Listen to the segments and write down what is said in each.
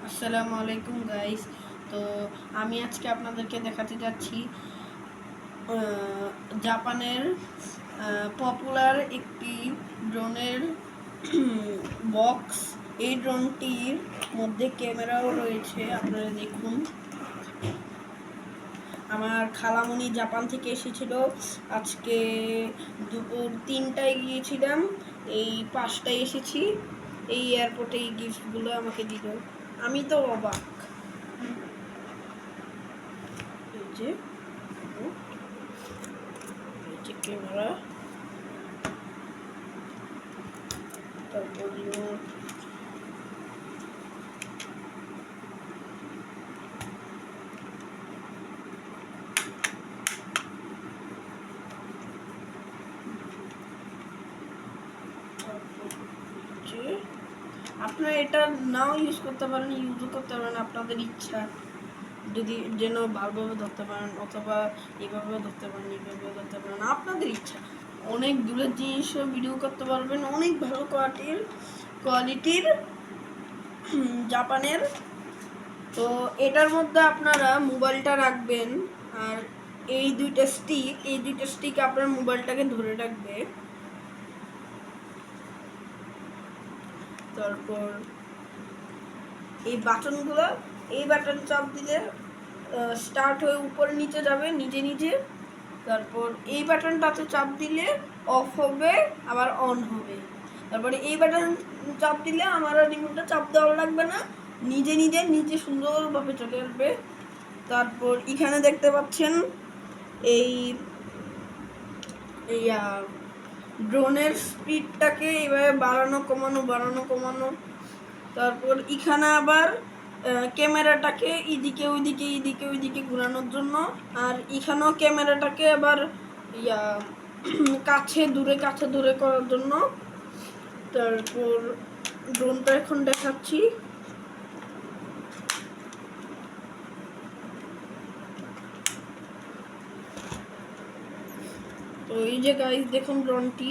আসসালামু আলাইকুম গাইস। তো আমি আজকে আপনাদেরকে দেখাতে যাচ্ছি জাপানের পপুলার একটি ড্রোনের বক্স। এই ড্রোনটির মধ্যে ক্যামেরাও রয়েছে, আপনারা দেখুন। আমার খালামণি জাপান থেকে এসেছিল, আজকে দুপুর 3টায় গিয়েছিলাম, এই 5টায় এসেছি। এই এয়ারপোর্টে এই গিফটগুলো আমাকে দিল, আমি তো অবাক। এই যে ক্যামেরা, তারপর রিমোট, আপনারা এটা নাও ইউজ করতে পারেন, ইউজও করতে পারেন, আপনাদের ইচ্ছা। যদি যেন ভালোভাবে ধরতে পারেন, অথবা এইভাবেও ধরতে পারেন, এইভাবেও ধরতে পারেন, আপনাদের ইচ্ছা। অনেক দূরের জিনিসও ভিডিও করতে পারবেন, অনেক ভালো কোয়ালিটির জাপানের। তো এটার মধ্যে আপনারা মোবাইলটা রাখবেন, আর এই দুইটা স্টিক আপনার মোবাইলটাকে ধরে রাখবে। তারপর এই বাটন চাপ দিলে স্টার্ট হয়ে উপরে নিচে যাবে নিজে নিজে। তারপর এই বাটনটাতে চাপ দিলে অফ হবে, আবার অন হবে। তারপরে এই বাটন চাপ দিলে আমার রিমোটটা চাপ দেওয়া লাগবে না, নিজে নিচে সুন্দরভাবে চলে আসবে। তারপর এখানে দেখতে পাচ্ছেন এই ড্রোনের স্পিডটাকে এইভাবে বাড়ানো কমানো। তারপর এখানে আবার ক্যামেরাটাকে এদিকে ওইদিকে ঘোরানোর জন্য, আর এখানেও ক্যামেরাটাকে আবার কাছে দূরে করার জন্য। তারপর ড্রোনটা এখন দেখাচ্ছি। তো এই যে গাইস দেখুন ড্রোনটি,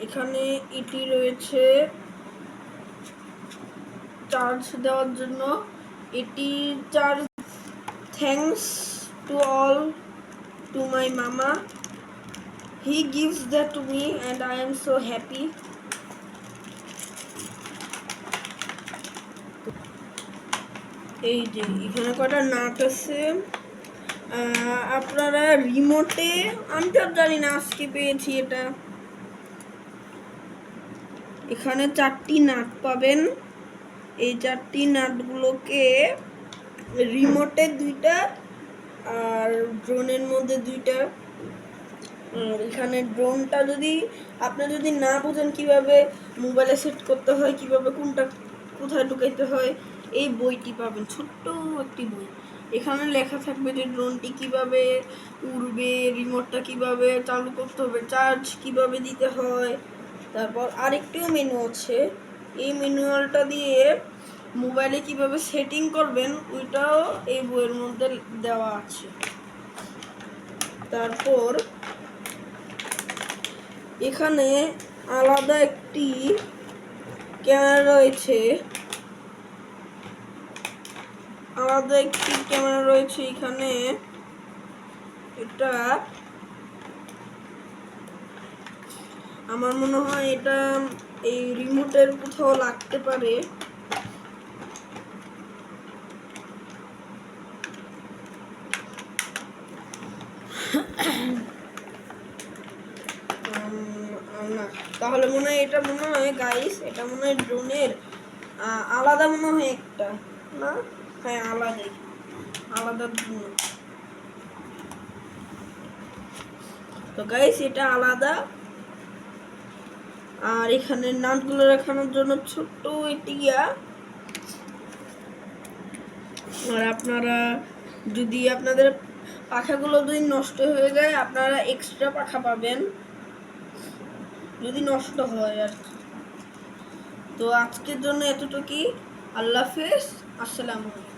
এখানে এটি রয়েছে চার্জ দেওয়ার জন্য। এটি চার্জ থ্যাঙ্কস টু মাই মামা, he gives that to me and I am so happy. এই যে এখানে কটা নাট আছে, আপনারা রিমোটে, আমি তো জানি না, আজকে পেয়েছি এটা। এখানে 4টি নাট পাবেন, এই 4টি নাটগুলোকে রিমোটে 2টা আর ড্রোনের মধ্যে 2টা। এখানে ড্রোনটা আপনি যদি না বুঝেন কিভাবে মোবাইলে সেট করতে হয়, কিভাবে কোনটা কোথায় ঢুকাইতে হয়, এই বইটি পাবেন, ছোট্ট একটি বই। এখানে লেখা থাকবে যে ড্রোনটি কিভাবে উড়বে, রিমোটটা কিভাবে চালু করতে হবে, চার্জ কিভাবে দিতে হয়। তারপর আরেকটিও মেনু আছে, এই ম্যানুয়ালটা দিয়ে মোবাইলে কিভাবে সেটিং করবেন ওইটাও এই বইয়ের মধ্যে দেওয়া আছে। তারপর এখানে আলাদা একটি ক্যামেরা রয়েছে, এখানে। এটা আমার মনে হয় এটা এই রিমোটের কোথাও লাগতে পারে। তাহলে এটা মনে হয় গাইস, এটা মনে হয় ড্রোনের আলাদা মনে হয় একটা, না? হ্যাঁ, আলাদা ড্রোন। তো গাইস এটা আলাদা। আর এখানে নাটগুলো রাখানোর জন্য ছোট্ট একটি আর আপনারা যদি আপনাদের পাখাগুলো যদি নষ্ট হয়ে যায়, আপনারা এক্সট্রা পাখা পাবেন যদি নষ্ট হয় আর কি। তো আজকের জন্য এতটুকুই। আল্লাহ হাফেজ, আসসালামু আলাইকুম।